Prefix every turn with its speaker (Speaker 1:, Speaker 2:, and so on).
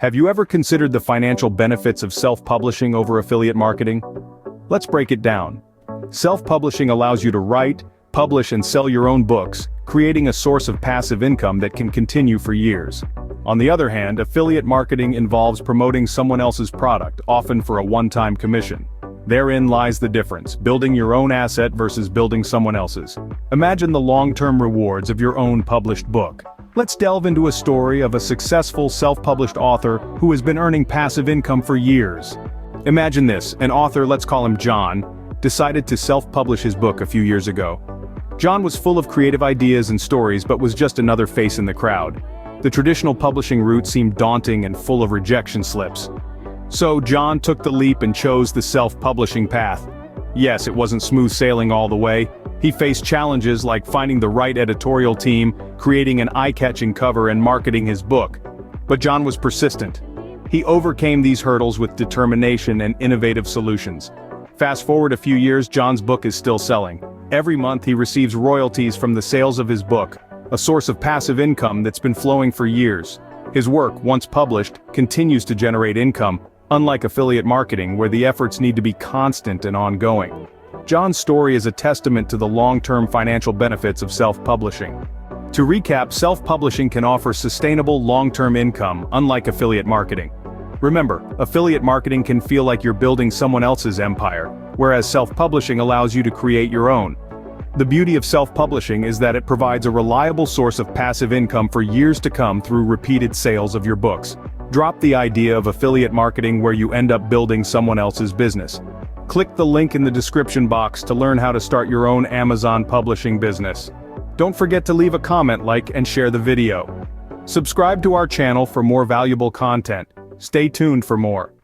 Speaker 1: Have you ever considered the financial benefits of self-publishing over affiliate marketing? Let's break it down. Self-publishing allows you to write, publish and sell your own books, creating a source of passive income that can continue for years. On the other hand, affiliate marketing involves promoting someone else's product, often for a one-time commission. Therein lies the difference, building your own asset versus building someone else's. Imagine the long-term rewards of your own published book. Let's delve into a story of a successful self-published author who has been earning passive income for years. Imagine this, an author, let's call him John, decided to self-publish his book a few years ago. John was full of creative ideas and stories but was just another face in the crowd. The traditional publishing route seemed daunting and full of rejection slips. So John took the leap and chose the self-publishing path. Yes, it wasn't smooth sailing all the way. He faced challenges like finding the right editorial team, creating an eye-catching cover and marketing his book. But John was persistent. He overcame these hurdles with determination and innovative solutions. Fast forward a few years, John's book is still selling. Every month he receives royalties from the sales of his book, a source of passive income that's been flowing for years. His work, once published, continues to generate income, unlike affiliate marketing where the efforts need to be constant and ongoing. John's story is a testament to the long-term financial benefits of self-publishing. To recap, self-publishing can offer sustainable long-term income, unlike affiliate marketing. Remember, affiliate marketing can feel like you're building someone else's empire, whereas self-publishing allows you to create your own. The beauty of self-publishing is that it provides a reliable source of passive income for years to come through repeated sales of your books. Drop the idea of affiliate marketing where you end up building someone else's business. Click the link in the description box to learn how to start your own Amazon publishing business. Don't forget to leave a comment, like, and share the video. Subscribe to our channel for more valuable content. Stay tuned for more.